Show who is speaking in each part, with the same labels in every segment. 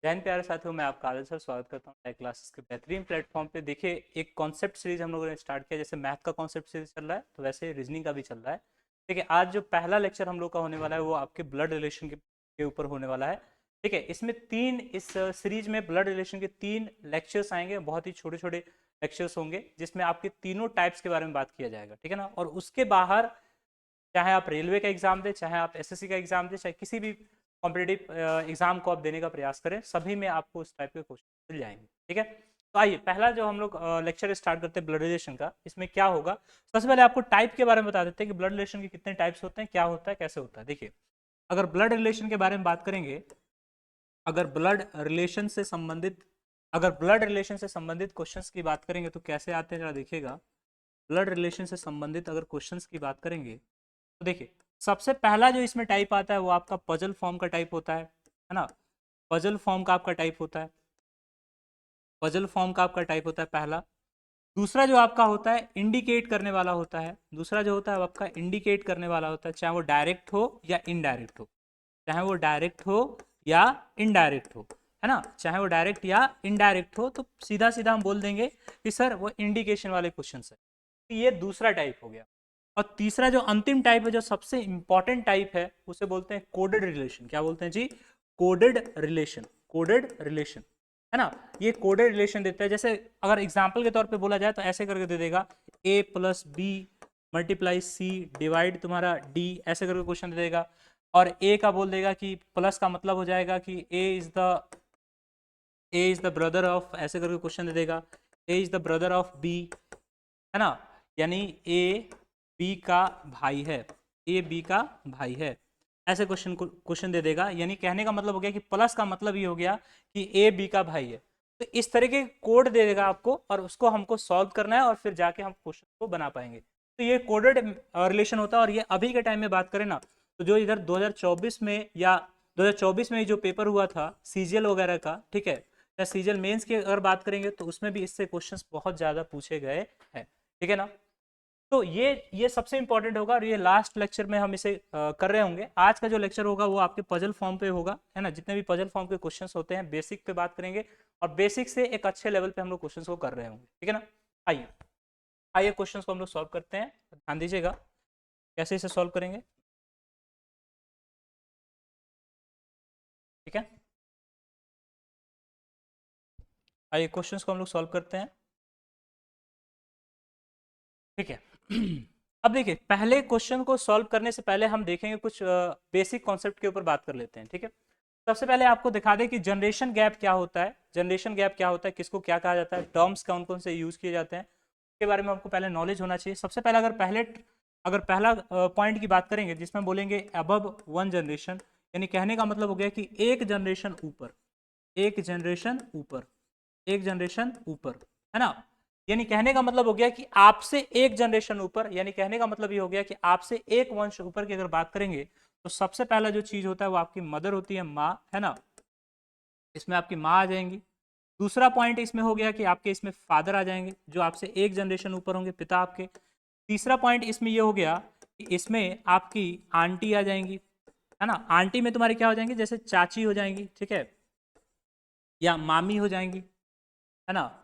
Speaker 1: जैन प्यारे साथियों, मैं आपका आदर सर स्वागत करता हूँ लाइव क्लासेस के बेहतरीन प्लेटफॉर्म पे। देखिए, एक कॉन्सेप्ट सीरीज हम लोगों ने स्टार्ट किया। जैसे मैथ का कॉन्सेप्ट सीरीज चल रहा है, तो वैसे रीजनिंग का भी चल रहा है। देखिए, आज जो पहला लेक्चर हम लोग का होने वाला है वो आपके ब्लड रिलेशन के ऊपर होने वाला है। ठीक है, इसमें तीन, इस सीरीज में ब्लड रिलेशन के तीन लेक्चर्स आएंगे। बहुत ही छोटे छोटे लेक्चर्स होंगे जिसमें आपके तीनों टाइप्स के बारे में बात किया जाएगा। ठीक है ना। और उसके बाहर, चाहे आप रेलवे का एग्जाम दें, चाहे आप एसएससी का एग्जाम दें, चाहे किसी भी कॉम्पिटेटिव एग्जाम को आप देने का प्रयास करें, सभी में आपको उस टाइप के क्वेश्चन मिल जाएंगे। ठीक है, तो आइए पहला जो हम लोग लेक्चर स्टार्ट करते हैं ब्लड रिलेशन का। इसमें क्या होगा, सबसे पहले आपको टाइप के बारे में बता देते हैं कि ब्लड रिलेशन के कितने टाइप्स होते हैं, क्या होता है, कैसे होता है। देखिए, अगर ब्लड रिलेशन के बारे में बात करेंगे, अगर ब्लड रिलेशन से संबंधित अगर ब्लड रिलेशन से संबंधित क्वेश्चंस की बात करेंगे तो कैसे आते हैं, जरा देखिएगा। ब्लड रिलेशन से संबंधित अगर क्वेश्चंस की बात करेंगे तो देखिए, सबसे पहला जो इसमें टाइप आता है वो आपका पजल फॉर्म का टाइप होता है ना। पजल फॉर्म का आपका टाइप होता है, पजल फॉर्म का आपका टाइप होता है पहला। दूसरा जो आपका होता है इंडिकेट करने वाला होता है, दूसरा जो होता है वो आपका इंडिकेट करने वाला होता है, चाहे वो डायरेक्ट हो या इनडायरेक्ट हो, चाहे वो डायरेक्ट हो या इनडायरेक्ट हो, है ना। चाहे वो डायरेक्ट या इनडायरेक्ट हो तो सीधा सीधा हम बोल देंगे कि सर वो इंडिकेशन वाले क्वेश्चन है। तो ये दूसरा टाइप हो गया। और तीसरा जो अंतिम टाइप है, जो सबसे इंपॉर्टेंट टाइप है, उसे बोलते हैं कोडेड रिलेशन। क्या बोलते हैं जी? Coded relation. कोडेड रिलेशन, है ना। ये कोडेड रिलेशन देता है। जैसे अगर एग्जाम्पल के तौर पे बोला जाए तो ऐसे करके दे देगा, ए plus B multiply C divide तुम्हारा डी, ऐसे करके क्वेश्चन दे देगा। और ए का बोल देगा कि प्लस का मतलब हो जाएगा कि A is the brother of, ऐसे करके क्वेश्चन दे देगा, A is the brother of B, है ना। यानी ए बी का भाई है, ए बी का भाई है, ऐसे क्वेश्चन दे देगा। यानी कहने का मतलब हो गया कि प्लस का मतलब ये हो गया कि ए बी का भाई है। तो इस तरह के कोड दे देगा आपको और उसको हमको सॉल्व करना है और फिर जाके हम क्वेश्चन को बना पाएंगे। तो ये कोडेड रिलेशन होता है। और ये अभी के टाइम में बात करें ना, तो जो इधर 2024 में या 2024 में जो पेपर हुआ था सीजीएल वगैरह का, ठीक है, या सीजीएल मेंस की अगर बात करेंगे तो उसमें भी इससे क्वेश्चंस बहुत ज़्यादा पूछे गए हैं। ठीक है ना। तो ये सबसे इंपॉर्टेंट होगा और ये लास्ट लेक्चर में हम इसे कर रहे होंगे। आज का जो लेक्चर होगा वो आपके पजल फॉर्म पे होगा, है ना। जितने भी पजल फॉर्म के क्वेश्चंस होते हैं बेसिक पे बात करेंगे और बेसिक से एक अच्छे लेवल पे हम लोग क्वेश्चंस को कर रहे होंगे। ठीक है ना। आइए आइए क्वेश्चंस को हम लोग सॉल्व करते हैं। ध्यान दीजिएगा कैसे इसे सॉल्व करेंगे। ठीक है, आइए क्वेश्चंस को हम लोग सॉल्व करते हैं। ठीक है। अब देखिए, पहले क्वेश्चन को सॉल्व करने से पहले हम देखेंगे कुछ बेसिक कॉन्सेप्ट के ऊपर बात कर लेते हैं। ठीक है, सबसे पहले आपको दिखा दें कि जनरेशन गैप क्या होता है। जनरेशन गैप क्या होता है, किसको क्या कहा जाता है, टर्म्स कौन कौन से यूज किए जाते हैं, इसके बारे में आपको पहले नॉलेज होना चाहिए। सबसे पहले अगर पहला पॉइंट की बात करेंगे जिसमें बोलेंगे अबव वन जनरेशन, यानी कहने का मतलब हो गया कि एक जनरेशन ऊपर, एक जनरेशन ऊपर, एक जनरेशन ऊपर, है ना। यानी कहने का मतलब हो गया कि आपसे एक जनरेशन ऊपर, यानी कहने का मतलब ये हो गया कि आपसे एक वंश ऊपर की अगर बात करेंगे तो सबसे पहला जो चीज होता है वो आपकी मदर होती है, माँ, है ना। इसमें आपकी माँ आ जाएंगी। दूसरा पॉइंट इसमें हो गया कि आपके इसमें फादर आ जाएंगे जो आपसे एक जनरेशन ऊपर होंगे, पिता आपके। तीसरा पॉइंट इसमें ये हो गया कि इसमें आपकी आंटी आ जाएंगी, है ना। आंटी में तुम्हारी क्या हो जाएंगी, जैसे चाची हो जाएंगी, ठीक है, या मामी हो जाएंगी, है ना।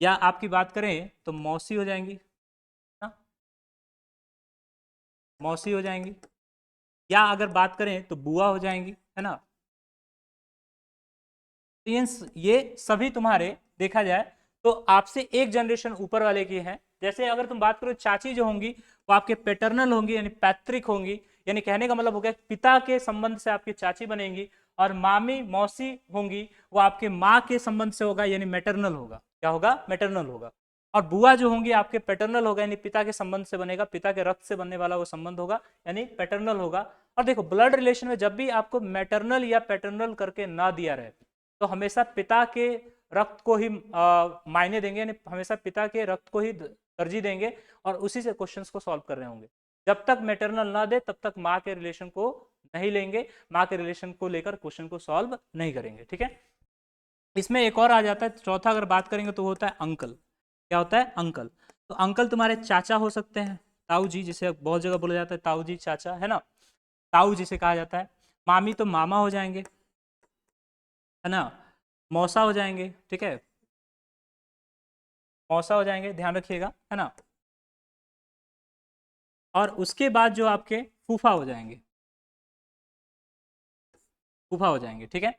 Speaker 1: या आपकी बात करें तो मौसी हो जाएंगी ना, मौसी हो जाएंगी। या अगर बात करें तो बुआ हो जाएंगी, है ना। ये सभी तुम्हारे देखा जाए तो आपसे एक जनरेशन ऊपर वाले की हैं। जैसे अगर तुम बात करो चाची जो होंगी वो आपके पेटर्नल होंगी, यानी पैतृक होंगी। यानी कहने का मतलब हो गया पिता के संबंध से आपकी चाची बनेंगी। और मामी मौसी होंगी वो आपके माँ के संबंध से होगा, यानी मैटरनल होगा। क्या होगा? मैटरनल होगा। और बुआ जो होंगी आपके पैटर्नल होगा, यानी पिता के संबंध से बनेगा, पिता के रक्त से बनने वाला वो संबंध होगा, यानी पैटर्नल होगा। और देखो, ब्लड रिलेशन में जब भी आपको मैटरनल या पैटर्नल करके ना दिया रहे तो हमेशा पिता के रक्त को ही मायने देंगे, यानी हमेशा पिता के रक्त को ही तरजीह देंगे और उसी से क्वेश्चंस को सॉल्व कर रहे होंगे। जब तक मैटरनल ना दे तब तक माँ के रिलेशन को नहीं लेंगे, माँ के रिलेशन को लेकर क्वेश्चन को सॉल्व नहीं करेंगे। ठीक है, इसमें एक और आ जाता है चौथा, अगर बात करेंगे तो होता है अंकल। क्या होता है? अंकल। तो अंकल तुम्हारे चाचा हो सकते हैं, ताऊ जी, जिसे बहुत जगह बोला जाता है ताऊ जी, चाचा, है ना। ताऊ जिसे कहा जाता है। मामी तो मामा हो जाएंगे, है ना, मौसा हो जाएंगे, ठीक है, मौसा हो जाएंगे, ध्यान रखिएगा, है ना। और उसके बाद जो आपके फूफा हो जाएंगे, फूफा हो जाएंगे, ठीक है।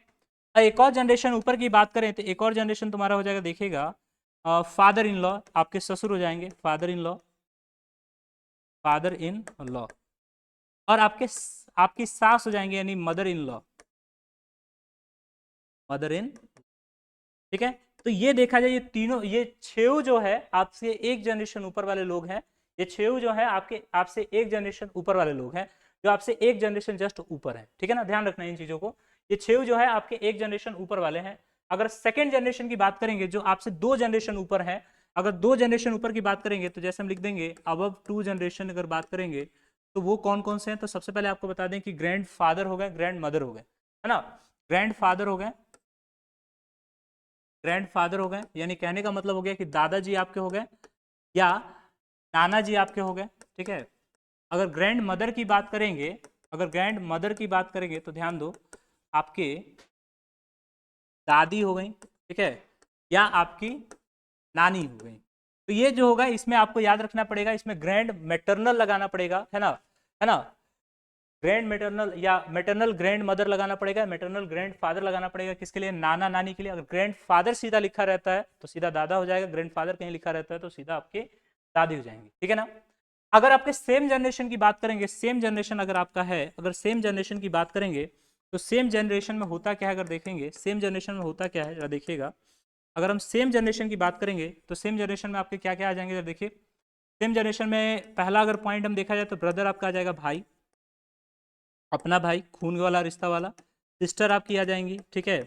Speaker 1: एक और जनरेशन ऊपर की बात करें तो एक और जनरेशन तुम्हारा हो जाएगा, देखिएगा, फादर इन लॉ, आपके ससुर हो जाएंगे, father in law, father in law. और आपकी सास हो जाएंगे, यानी mother in law, mother in, ठीक है। तो ये देखा जाए, ये तीनों, ये छह जो है आपसे एक जनरेशन ऊपर वाले लोग हैं, ये छह जो है आपके आपसे एक जनरेशन ऊपर वाले लोग हैं, जो आपसे एक जनरेशन जस्ट ऊपर है, ठीक है ना, ध्यान रखना इन चीजों को। ये छह जो है आपके एक जनरेशन ऊपर वाले हैं। अगर सेकेंड जनरेशन की बात करेंगे, जो आपसे दो जनरेशन ऊपर है, अगर दो जनरेशन ऊपर की बात करेंगे तो जैसे हम लिख देंगे अबव टू जनरेशन अगर बात करेंगे तो वो कौन कौन से हैं। तो सबसे पहले आपको बता दें कि ग्रैंड फादर हो गए, ग्रैंड मदर हो गए, है ना, ग्रैंड फादर हो गए, ग्रैंड फादर हो गए, यानी कहने का मतलब हो गया कि दादाजी आपके हो गए या नाना जी आपके हो गए, ठीक है। अगर ग्रैंड मदर की बात करेंगे, अगर ग्रैंड मदर की बात करेंगे तो ध्यान दो, आपके दादी हो गई, ठीक है, या आपकी नानी हो गई। तो ये जो होगा इसमें आपको याद रखना पड़ेगा, इसमें ग्रैंड मैटरनल लगाना पड़ेगा, है ना, है ना, ग्रैंड मैटरनल या मैटरनल ग्रैंड मदर लगाना पड़ेगा, मैटरनल ग्रैंड फादर लगाना पड़ेगा, किसके लिए, नाना नानी के लिए। अगर ग्रैंड फादर सीधा लिखा रहता है तो सीधा दादा हो जाएगा, ग्रैंड फादर कहीं लिखा रहता है तो सीधा आपके दादी हो जाएंगे, ठीक है ना। अगर आपके सेम जनरेशन की बात करेंगे, सेम जनरेशन अगर आपका है, अगर सेम जनरेशन की बात करेंगे तो सेम जनरेशन में होता क्या है, अगर देखेंगे सेम जनरेशन में होता क्या है, जरा देखिएगा। अगर हम सेम जनरेशन की बात करेंगे तो सेम जनरेशन में आपके क्या क्या आ जाएंगे, जरा देखिए। सेम जनरेशन में पहला अगर पॉइंट हम देखा जाए तो ब्रदर आपका आ जाएगा, भाई, अपना भाई, खून वाला रिश्ता वाला। सिस्टर आपकी आ जाएंगी, ठीक है।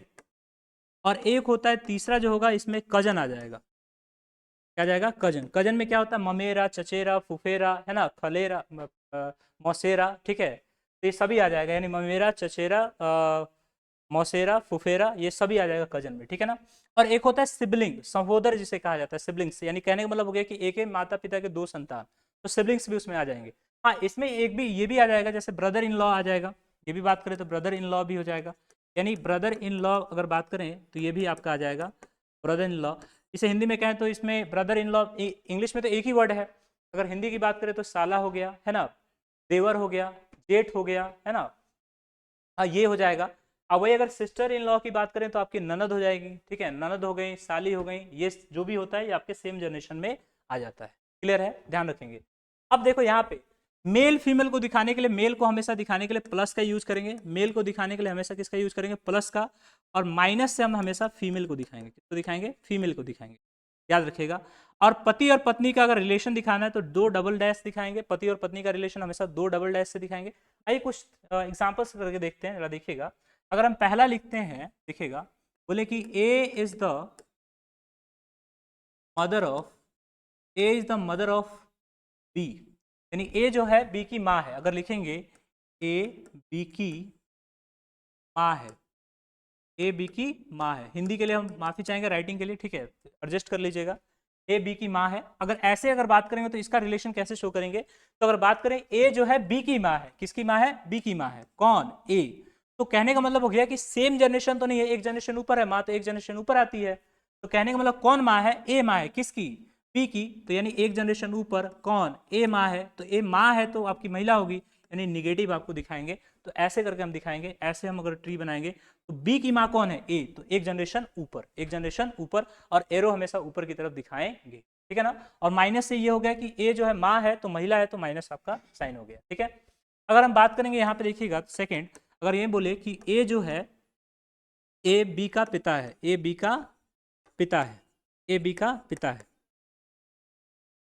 Speaker 1: और एक होता है तीसरा जो होगा, इसमें कजन आ जाएगा, क्या आ जाएगा, कजन। कजन में क्या होता है, ममेरा, चचेरा, फुफेरा, है ना, खलेरा, मौसेरा, ठीक है। तो ये सभी आ जाएगा, यानी ममेरा, चचेरा, मौसेरा, फुफेरा, ये सभी आ जाएगा कजन में, ठीक है ना। और एक होता है सिबलिंग, सहोदर जिसे कहा जाता है, सिबलिंग्स, यानी कहने का मतलब हो गया कि एक ही माता पिता के दो संतान, तो सिबलिंग्स भी उसमें आ जाएंगे। हाँ, इसमें एक भी ये भी आ जाएगा, जैसे ब्रदर इन लॉ आ जाएगा, ये भी बात करें तो ब्रदर इन लॉ भी हो जाएगा, यानी ब्रदर इन लॉ अगर बात करें तो ये भी आपका आ जाएगा, ब्रदर इन लॉ। इसे हिंदी में कहें तो इसमें ब्रदर इन लॉ, इंग्लिश में तो एक ही वर्ड है, अगर हिंदी की बात करें तो साला हो गया, है ना, देवर हो गया, जेठ हो गया, है ना, हाँ ये हो जाएगा। अब वही अगर सिस्टर इन लॉ की बात करें तो आपकी ननद हो जाएगी, ठीक है, ननद हो गई, साली हो गई, ये जो भी होता है ये आपके सेम जनरेशन में आ जाता है। क्लियर है, ध्यान रखेंगे। अब देखो यहाँ पे मेल फीमेल को दिखाने के लिए, मेल को हमेशा दिखाने के लिए प्लस का यूज करेंगे, मेल को दिखाने के लिए हमेशा किसका यूज करेंगे, प्लस का। और माइनस से हम हमेशा फीमेल को दिखाएंगे, किसको दिखाएंगे, फीमेल को दिखाएंगे, याद रखिएगा। और पति और पत्नी का अगर रिलेशन दिखाना है तो दो डबल डैश दिखाएंगे, पति और पत्नी का रिलेशन हमेशा दो डबल डैश से दिखाएंगे। आइए कुछ एग्जांपल्स करके देखते हैं, जरा देखिएगा। अगर हम पहला लिखते हैं, देखिएगा, बोले कि A is the mother of, A is the mother of B, यानी ए जो है बी की माँ है। अगर लिखेंगे ए बी की माँ है, ए बी की माँ है, हिंदी के लिए हम माफी चाहेंगे राइटिंग के लिए, ठीक है, एडजस्ट कर लीजिएगा। ए बी की माँ है, अगर ऐसे अगर बात करेंगे तो इसका रिलेशन कैसे शो करेंगे। तो अगर बात करें ए जो है बी की माँ है, किसकी माँ है, बी की माँ है, कौन, ए। तो कहने का मतलब हो गया कि सेम जनरेशन तो नहीं है, एक जनरेशन ऊपर है, माँ तो एक जनरेशन ऊपर आती है। तो कहने का मतलब कौन माँ है, ए माँ है, किसकी, बी की। तो यानी एक जनरेशन ऊपर कौन, ए माँ है, तो ए माँ है तो आपकी महिला होगी, यानी निगेटिव आपको दिखाएंगे। तो ऐसे करके हम दिखाएंगे, ऐसे हम अगर ट्री बनाएंगे तो बी की माँ कौन है, ए, तो एक जनरेशन ऊपर, एक जनरेशन ऊपर, और एरो हमेशा ऊपर की तरफ दिखाएंगे, ठीक है ना। और माइनस से ये हो गया कि ए जो है माँ है तो महिला है, तो माइनस आपका साइन हो गया, ठीक है। अगर हम बात करेंगे यहाँ पे देखिएगा सेकेंड, अगर ये बोले कि ए जो है, ए बी का पिता है, ए बी का पिता है, ए बी का पिता है।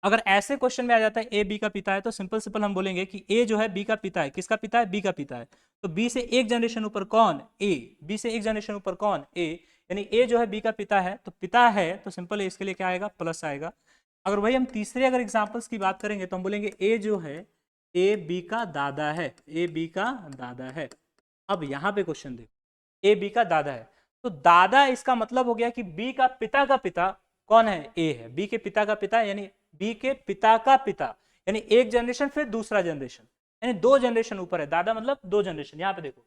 Speaker 1: अगर ऐसे क्वेश्चन में आ जाता है ए बी का पिता है तो सिंपल सिंपल हम बोलेंगे कि ए जो है बी का पिता है, किसका पिता है, बी का पिता है। तो बी से एक जनरेशन ऊपर कौन, ए, बी से एक जनरेशन ऊपर कौन, ए, यानी ए जो है बी का पिता है, तो पिता है तो सिंपल इसके लिए क्या आएगा, प्लस आएगा। अगर वही हम तीसरे अगर एग्जाम्पल्स की बात करेंगे तो हम बोलेंगे ए जो है, ए बी का दादा है, ए बी का दादा है। अब यहाँ पे क्वेश्चन देखो, ए बी का दादा है, तो दादा इसका मतलब हो गया कि बी का पिता कौन है, ए है, बी के पिता का पिता, यानी बी के पिता का पिता, यानी एक जनरेशन फिर दूसरा जनरेशन, यानी दो जनरेशन ऊपर है। दादा मतलब दो जनरेशन, यहाँ पे देखो,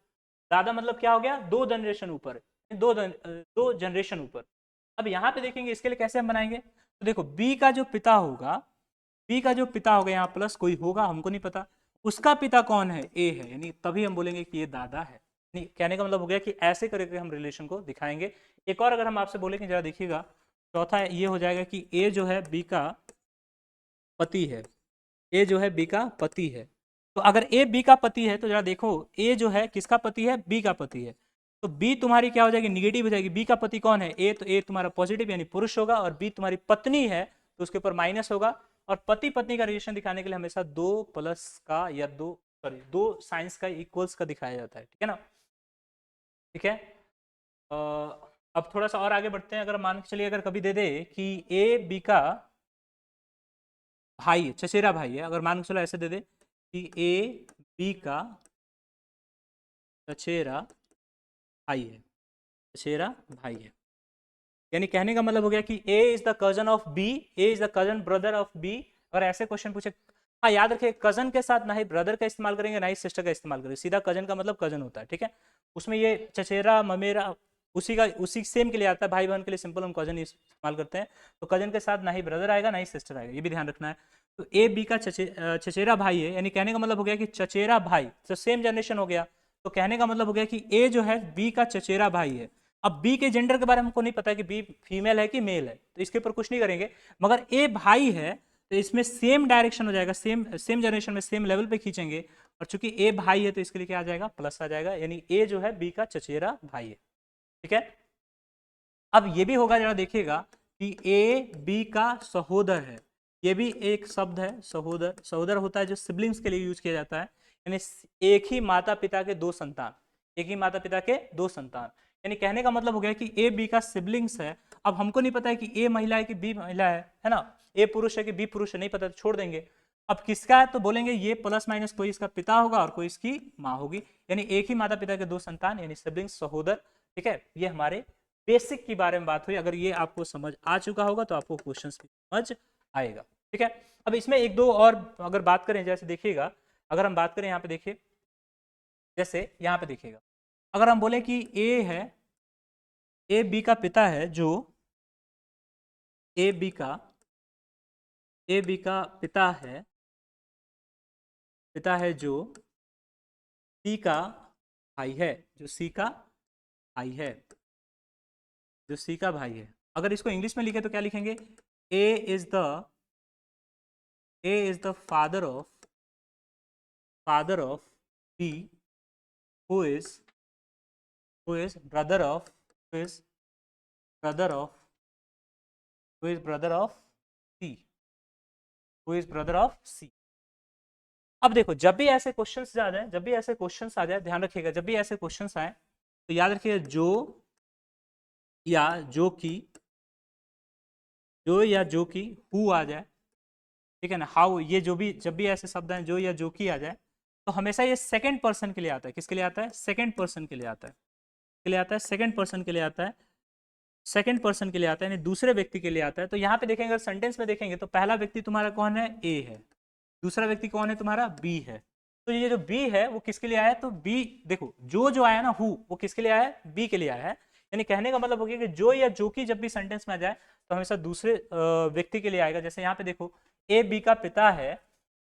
Speaker 1: दादा मतलब क्या हो गया, दो जनरेशन ऊपर, दो जनरेशन ऊपर। अब यहाँ पे देखेंगे इसके लिए कैसे हम बनाएंगे, तो देखो बी का जो पिता होगा, बी का जो पिता होगा यहाँ प्लस कोई होगा हमको नहीं पता, उसका पिता कौन है, ए है, यानी तभी हम बोलेंगे कि ये दादा है। नहीं, कहने का मतलब हो गया कि ऐसे करके हम रिलेशन को दिखाएंगे। एक और अगर हम आपसे बोले कि जरा देखिएगा, चौथा ये हो जाएगा कि ए जो है बी का पति है, ए जो है बी का पति है। तो अगर ए बी का पति है तो जरा देखो ए जो है किसका पति है, बी का पति है, तो बी तुम्हारी क्या हो जाएगी, निगेटिव हो जाएगी। बी का पति कौन है, ए, तो ए तुम्हारा पॉजिटिव यानी पुरुष होगा, और बी तुम्हारी पत्नी है तो उसके ऊपर माइनस होगा। और पति पत्नी का रिलेशन दिखाने के लिए हमेशा दो प्लस का या दो साइंस का इक्वल्स का दिखाया जाता है, ठीक है ना। ठीक है, अब थोड़ा सा और आगे बढ़ते हैं। अगर मान के चलिए अगर कभी दे दे कि ए बी का भाई है, चचेरा भाई है, अगर मान के चलो ऐसे दे दे कि ए बी का चचेरा भाई है, चचेरा भाई है, यानी कहने का मतलब हो गया कि A is the cousin of B, A is the cousin brother of B. अगर ऐसे क्वेश्चन पूछे, हाँ याद रखिए कजन के साथ ना ही ब्रदर का इस्तेमाल करेंगे ना ही सिस्टर का इस्तेमाल करेंगे, सीधा कजन का मतलब कजन होता है, ठीक है। उसमें ये चचेरा ममेरा उसी सेम के लिए आता है, भाई बहन के लिए सिंपल हम कजन इस्तेमाल करते हैं। तो कजन के साथ ना ही ब्रदर आएगा ना ही सिस्टर आएगा, ये भी ध्यान रखना है। तो ए बी का चचेरा भाई है, यानी कहने का मतलब हो गया कि चचेरा भाई, तो सेम जनरेशन हो गया। तो कहने का मतलब हो गया कि ए जो है बी का चचेरा भाई है। अब बी के जेंडर के बारे में हमको नहीं पता है कि बी फीमेल है कि मेल है, तो इसके ऊपर कुछ नहीं करेंगे। मगर ए भाई है तो इसमें सेम डायरेक्शन हो जाएगा, सेम जनरेशन में सेम लेवल पे खींचेंगे। और चूंकि ए भाई है तो इसके लिए क्या आ जाएगा, प्लस आ जाएगा, यानी ए जो है बी का चचेरा भाई है, ठीक है। अब ये भी होगा, जरा देखिएगा कि ए बी का सहोदर है, ये भी एक शब्द है सहोदर। सहोदर होता है जो सिबलिंग्स के लिए यूज किया जाता है, यानी एक ही माता पिता के दो संतान, एक ही माता पिता के दो संतान। यानी कहने का मतलब हो गया कि ए बी का सिबलिंग्स है। अब हमको नहीं पता है कि ए महिला है कि बी महिला है ना, ए पुरुष है कि बी पुरुष है, नहीं पता तो छोड़ देंगे। अब किसका है तो बोलेंगे ये प्लस माइनस कोई इसका पिता होगा और कोई इसकी माँ होगी, यानी एक ही माता पिता के दो संतान यानी सिबलिंग्स, सहोदर, ठीक है। ये हमारे बेसिक के बारे में बात हुई। अगर ये आपको समझ आ चुका होगा तो आपको क्वेश्चंस भी समझ आएगा, ठीक है। अब इसमें एक दो और अगर बात करें, जैसे देखिएगा अगर हम बात करें यहाँ पे देखिए, जैसे यहाँ पे देखिएगा अगर हम बोले कि ए है, ए बी का पिता है, जो ए बी का पिता है जो सी का भाई है, जो सी का भाई है, जो सी का भाई है। अगर इसको इंग्लिश में लिखे तो क्या लिखेंगे, A is the father of B, who is brother of brother of C. अब देखो जब भी ऐसे क्वेश्चंस आ जाए, ध्यान रखिएगा, जब भी ऐसे क्वेश्चंस आए तो याद रखिएगा जो या जो की हु आ जाए, ठीक है ना, हाउ, ये जो भी जब भी ऐसे शब्द हैं जो या जो की आ जाए तो हमेशा ये सेकंड पर्सन के लिए आता है। किसके लिए आता है, सेकंड पर्सन के लिए आता है, सेकंड पर्सन के लिए आता है, सेकंड पर्सन के लिए आता है, यानी दूसरे व्यक्ति के लिए आता है। तो यहाँ पे देखेंगे, अगर सेंटेंस में देखेंगे तो पहला व्यक्ति तुम्हारा कौन है, ए है, दूसरा व्यक्ति कौन है तुम्हारा, बी है। तो ये जो बी है वो किसके लिए आया है, तो बी देखो जो आया ना हु, वो किसके लिए आया है, बी के लिए आया है। यानी कहने का मतलब हो गया कि जो या जो की जब भी सेंटेंस में आ जाए तो हमेशा दूसरे व्यक्ति के लिए आएगा। जैसे यहाँ पे देखो ए बी का पिता है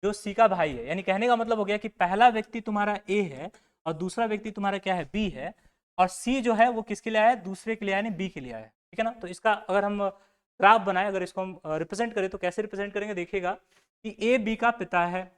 Speaker 1: जो सी का भाई है, यानी कहने का मतलब हो गया कि पहला व्यक्ति तुम्हारा ए है और दूसरा व्यक्ति तुम्हारा क्या है, बी है, और सी जो है वो किसके लिए आया है, दूसरे के लिए आया, यानी बी के लिए आया है, ठीक है ना। तो इसका अगर हम ग्राफ बनाए, अगर इसको हम रिप्रेजेंट करें तो कैसे रिप्रेजेंट करेंगे, देखिएगा कि ए बी का पिता है,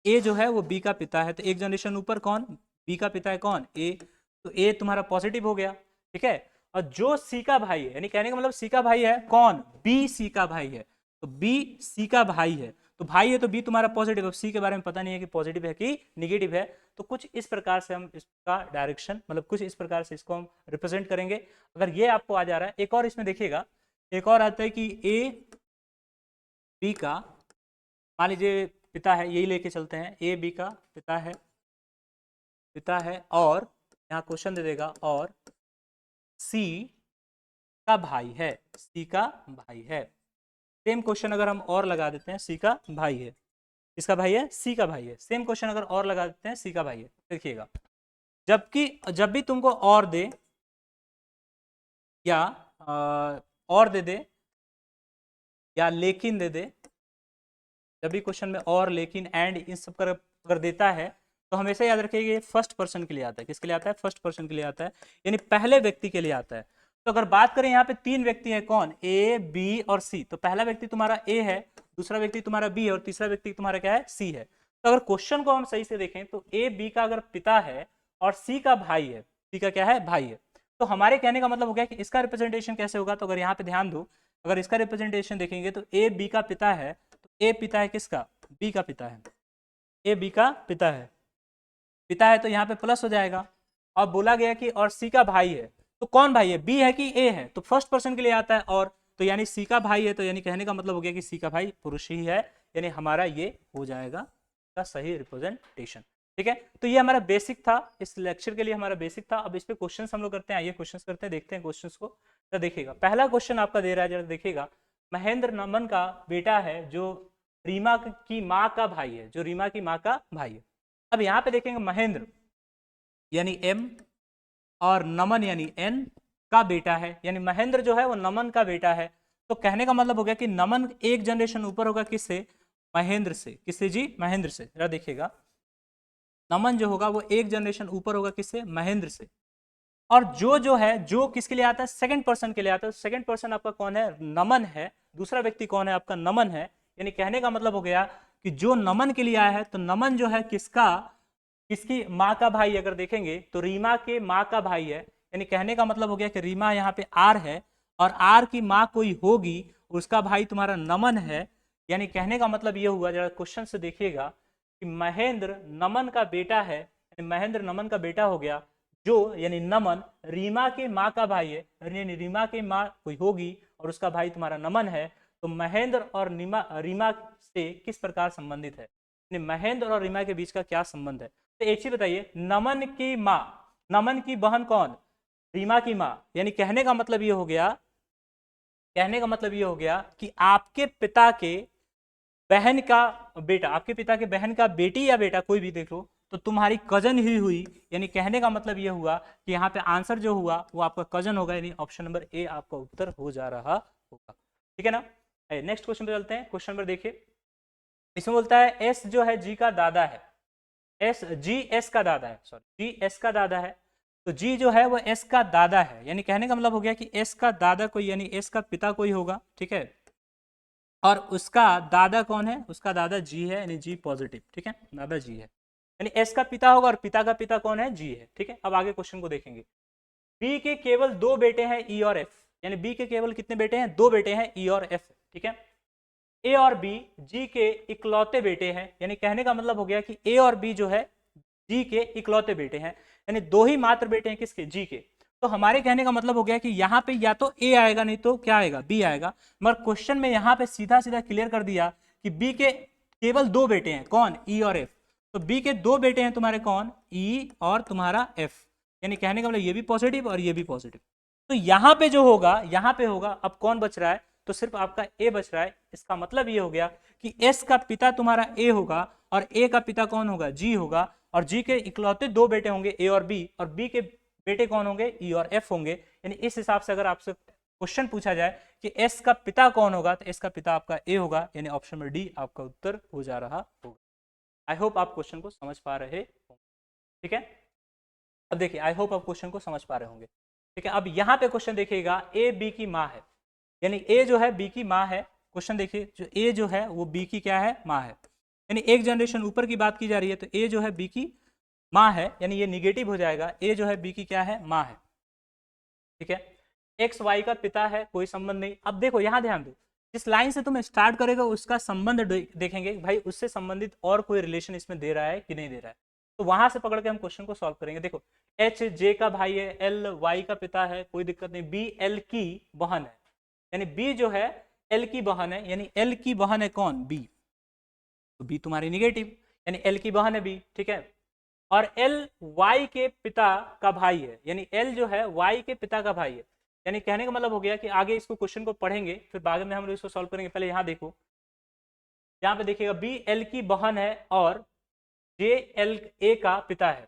Speaker 1: ए जो है वो बी का पिता है, तो एक जनरेशन ऊपर कौन, बी का पिता है कौन, ए, तो ए तुम्हारा पॉजिटिव हो गया, ठीक है। और जो सी का भाई है, यानी कहने का मतलब सी का भाई है कौन, बी सी का भाई है, तो बी सी का भाई है, तो भाई है तो बी तुम्हारा पॉजिटिव। अब सी के बारे में पता नहीं है कि पॉजिटिव है कि निगेटिव है, तो कुछ इस प्रकार से हम इसका डायरेक्शन, मतलब कुछ इस प्रकार से इसको हम रिप्रेजेंट करेंगे। अगर ये आपको आ जा रहा है, एक और इसमें देखिएगा, एक और आता है कि ए बी का, मान लीजिए पिता है, यही लेके चलते हैं, ए बी का पिता है और यहाँ क्वेश्चन दे देगा और सी का भाई है, सेम क्वेश्चन अगर हम और लगा देते हैं, सी का भाई है, किसका भाई है, सी का भाई है। सेम क्वेश्चन अगर और लगा देते हैं, सी का भाई है, देखिएगा जब भी तुमको और दे या और दे दे या लेकिन दे दे, जब भी क्वेश्चन में और लेकिन एंड इन सब का अगर देता है तो हमेशा याद रखिए ये फर्स्ट पर्सन के लिए आता है। किसके लिए आता है? फर्स्ट पर्सन के लिए आता है, यानी पहले व्यक्ति के लिए आता है। तो अगर बात करें यहाँ पे तीन व्यक्ति हैं, कौन? ए, बी और सी। तो पहला व्यक्ति तुम्हारा ए है, दूसरा व्यक्ति तुम्हारा बी है और तीसरा व्यक्ति तुम्हारा क्या है? सी है। तो अगर क्वेश्चन को हम सही से देखें तो ए बी का अगर पिता है और सी का भाई है, सी का क्या है? भाई है। तो हमारे कहने का मतलब हो गया कि इसका रिप्रेजेंटेशन कैसे होगा? तो अगर यहाँ पे ध्यान दो, अगर इसका रिप्रेजेंटेशन देखेंगे तो ए बी का पिता है, तो ए पिता है किसका? बी का पिता है। ए बी का पिता है, पिता है तो यहाँ पे प्लस हो जाएगा। और बोला गया कि और सी का भाई है, तो कौन भाई है? बी है कि ए है? तो फर्स्ट पर्सन के लिए आता है और, तो यानी सी का भाई है, तो यानी कहने का मतलब हो गया कि सी का भाई पुरुष ही है, यानी हमारा ये हो जाएगा का सही रिप्रेजेंटेशन। ठीक है, तो ये हमारा बेसिक था, इस लेक्चर के लिए हमारा बेसिक था। अब इस पे क्वेश्चंस हम लोग करते हैं, आइए क्वेश्चंस करते हैं, देखते हैं क्वेश्चंस को। तो देखिएगा पहला क्वेश्चन आपका दे रहा है, जरा देखिएगा। महेंद्र नमन का बेटा है जो रीमा की माँ का भाई है, जो रीमा की माँ का भाई है। अब यहाँ पे देखेंगे महेंद्र यानी एम और नमन यानी एन का बेटा है, यानी महेंद्र जो है वो नमन का बेटा है। तो कहने का मतलब हो गया कि नमन एक जनरेशन ऊपर होगा किससे? महेंद्र से। किससे जी? महेंद्र से। जरा देखिएगा, नमन जो होगा वो एक जनरेशन ऊपर होगा किससे? महेंद्र से। और जो है, जो किसके लिए आता है? सेकंड पर्सन के लिए आता है। सेकंड पर्सन आपका कौन है? नमन है। दूसरा व्यक्ति कौन है? आपका नमन है। यानी कहने का मतलब हो गया कि जो नमन के लिए आया है, तो नमन जो है किसका? किसकी माँ का भाई? अगर देखेंगे तो रीमा के माँ का भाई है। यानी कहने का मतलब हो गया कि रीमा यहाँ पे आर है और आर की माँ कोई होगी, उसका भाई तुम्हारा नमन है। यानी कहने का मतलब ये हुआ, जरा क्वेश्चन से देखिएगा कि महेंद्र नमन का बेटा है, यानी महेंद्र नमन का बेटा हो गया, जो यानी नमन रीमा के माँ का भाई है, यानी रीमा की माँ कोई होगी और उसका भाई तुम्हारा नमन है। तो महेंद्र और रीमा से किस प्रकार संबंधित है? महेंद्र और रीमा के बीच का क्या संबंध है? तो एक चीज बताइए, नमन की माँ, नमन की बहन कौन? रीमा की माँ। यानी कहने का मतलब ये हो गया, कहने का मतलब ये हो गया कि आपके पिता के बहन का बेटा, आपके पिता के बहन का बेटी या बेटा कोई भी देख लो, तो तुम्हारी कजन ही हुई। यानी कहने का मतलब ये हुआ कि यहाँ पे आंसर जो हुआ वो आपका कजन होगा, यानी ऑप्शन नंबर ए आपका उत्तर हो जा रहा होगा। ठीक है ना? नेक्स्ट क्वेश्चन पे चलते हैं। क्वेश्चन नंबर देखिए, इसमें बोलता है एस जो है जी का दादा है, एस जी एस का दादा है, सॉरी जी एस का दादा है। तो जी जो है वो एस का दादा है, यानी कहने का मतलब हो गया कि एस का दादा कोई, यानी एस का पिता कोई होगा। ठीक है, और उसका दादा कौन है? उसका दादा जी है, यानी जी पॉजिटिव। ठीक है, दादा जी है, यानी एस का पिता होगा और पिता का पिता कौन है? जी है। ठीक है, अब आगे क्वेश्चन को देखेंगे। बी के केवल दो बेटे हैं, ई और एफ। यानी बी के केवल कितने बेटे हैं? दो बेटे हैं, ई और एफ। ठीक है, ए और बी जी के इकलौते बेटे हैं। यानी कहने का मतलब हो गया कि ए और बी जो है जी के इकलौते बेटे हैं, यानी दो ही मात्र बेटे हैं किसके? जी के। तो हमारे कहने का मतलब हो गया कि यहाँ पे या तो ए आएगा, नहीं तो क्या आएगा? बी आएगा। मगर क्वेश्चन में यहाँ पे सीधा सीधा क्लियर कर दिया कि बी के केवल दो बेटे हैं, कौन? ई और एफ। तो बी के दो बेटे हैं तुम्हारे, कौन? ई और तुम्हारा एफ। यानी कहने का मतलब ये भी पॉजिटिव और ये भी पॉजिटिव। तो यहाँ पे जो होगा, यहाँ पे होगा, अब कौन बच रहा है? तो सिर्फ आपका ए बच रहा है। इसका मतलब ये हो गया कि एस का पिता तुम्हारा ए होगा और ए का पिता कौन होगा? जी होगा। और जी के इकलौते दो बेटे होंगे, ए और बी के बेटे कौन होंगे? ई और एफ होंगे। यानी इस हिसाब से अगर आपसे क्वेश्चन पूछा जाए कि एस का पिता कौन होगा, तो एस का पिता आपका ए होगा, यानी ऑप्शन नंबर डी आपका उत्तर हो जा रहा होगा। आई होप आप क्वेश्चन को समझ पा रहे होंगे। ठीक है, अब देखिए, आई होप आप क्वेश्चन को समझ पा रहे होंगे। ठीक है, अब यहाँ पे क्वेश्चन देखिएगा, ए बी की माँ है, यानी ए जो है बी की माँ है। क्वेश्चन देखिए, जो ए जो है वो बी की क्या है? माँ है। यानी एक जनरेशन ऊपर की बात की जा रही है, तो ए जो है बी की माँ है, यानी ये निगेटिव हो जाएगा। ए जो है बी की क्या है? माँ है। ठीक है, एक्स वाई का पिता है, कोई संबंध नहीं। अब देखो यहाँ ध्यान दो, जिस लाइन से तुम स्टार्ट करेगा उसका संबंध देखेंगे, भाई उससे संबंधित और कोई रिलेशन इसमें दे रहा है कि नहीं दे रहा है। तो वहां से पकड़ के हम क्वेश्चन को सॉल्व करेंगे। देखो, एच जे का भाई है, एल वाई का पिता है, कोई दिक्कत नहीं। बी एल की बहन है, यानी बी जो है एल की बहन है, यानी एल की बहन है कौन? बी। तो बी तुम्हारी निगेटिव, यानी एल की बहन है बी। ठीक है, और एल वाई के पिता का भाई है, यानी एल जो है वाई के पिता का भाई है। यानी कहने का मतलब हो गया कि आगे इसको क्वेश्चन को पढ़ेंगे, फिर बाद में हम इसको सॉल्व करेंगे। पहले यहाँ देखो, यहाँ पे देखिएगा, बी एल की बहन है और जे एल ए का पिता है,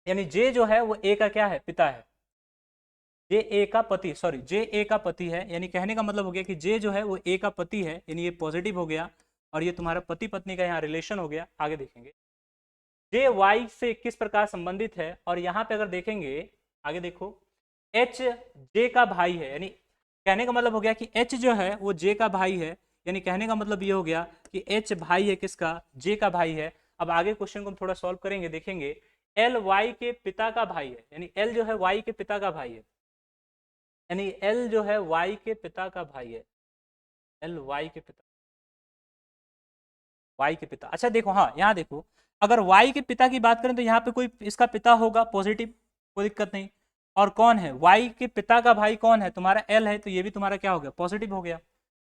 Speaker 1: यानी जे जो है वो ए का क्या है? पिता है। जे ए का पति, सॉरी जे ए का पति है, यानी कहने का मतलब हो गया कि जे जो है वो ए का पति है, यानी ये पॉजिटिव हो गया और ये तुम्हारा पति पत्नी का यहाँ रिलेशन हो गया। आगे देखेंगे जे वाई से किस प्रकार संबंधित है, और यहाँ पे अगर देखेंगे आगे देखो एच जे का भाई है, यानी कहने का मतलब हो गया कि एच जो है वो जे का भाई है, यानी कहने का मतलब ये हो गया कि एच भाई है किसका, जे का भाई है। अब आगे क्वेश्चन को हम थोड़ा सॉल्व करेंगे, देखेंगे एल वाई के पिता का भाई है, यानी एल जो है वाई के पिता का भाई है, यानी एल जो है वाई के पिता का भाई है, एल वाई के पिता, वाई के पिता। अच्छा देखो, हाँ यहाँ देखो अगर वाई के पिता की बात करें तो यहाँ पे कोई इसका पिता होगा पॉजिटिव, कोई दिक्कत नहीं। और कौन है वाई के पिता का भाई, कौन है तुम्हारा एल है, तो ये भी तुम्हारा क्या हो गया, पॉजिटिव हो गया।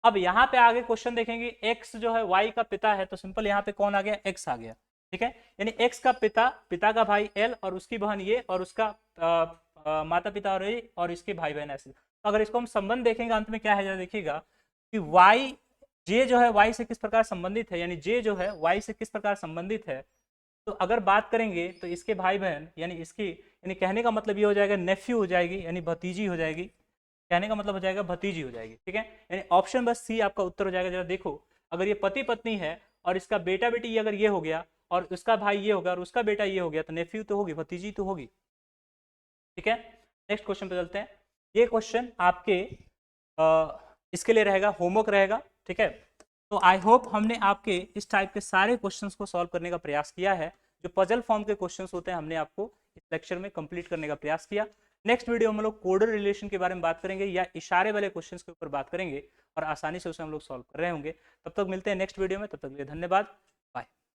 Speaker 1: अब यहाँ पे आगे क्वेश्चन देखेंगे एक्स जो है वाई का पिता है, तो सिंपल यहाँ पे कौन आ गया, एक्स आ गया। ठीक है, यानी एक्स का पिता, पिता का भाई एल और उसकी बहन ये और उसका माता पिता और इसके भाई बहन ऐसे। तो अगर इसको हम संबंध देखेंगे अंत में क्या है, जरा देखिएगा कि वाई जे जो है वाई से किस प्रकार संबंधित है, यानी जे जो है वाई से किस प्रकार संबंधित है। तो अगर बात करेंगे तो इसके भाई बहन यानी इसकी, यानी कहने का मतलब ये हो जाएगा नेफ्यू हो जाएगी, यानी भतीजी हो जाएगी, कहने का मतलब हो जाएगा भतीजी हो जाएगी। ठीक है, यानी ऑप्शन बस सी आपका उत्तर हो जाएगा। जरा देखो अगर ये पति पत्नी है और इसका बेटा बेटी ये अगर ये हो गया और उसका भाई ये होगा और उसका बेटा ये हो गया, तो नेफ्यू तो होगी, भतीजी तो होगी। ठीक है, नेक्स्ट क्वेश्चन पे चलते हैं। ये क्वेश्चन आपके इसके लिए रहेगा, होमवर्क रहेगा। ठीक है, तो आई होप हमने आपके इस टाइप के सारे क्वेश्चंस को सॉल्व करने का प्रयास किया है। जो पजल फॉर्म के क्वेश्चंस होते हैं हमने आपको इस लेक्चर में कंप्लीट करने का प्रयास किया। नेक्स्ट वीडियो में हम लोग कोडर रिलेशन के बारे में बात करेंगे या इशारे वाले क्वेश्चंस के ऊपर बात करेंगे और आसानी से उसे हम लोग सॉल्व कर रहे होंगे। तब तक मिलते हैं नेक्स्ट वीडियो में, तब तक के लिए धन्यवाद।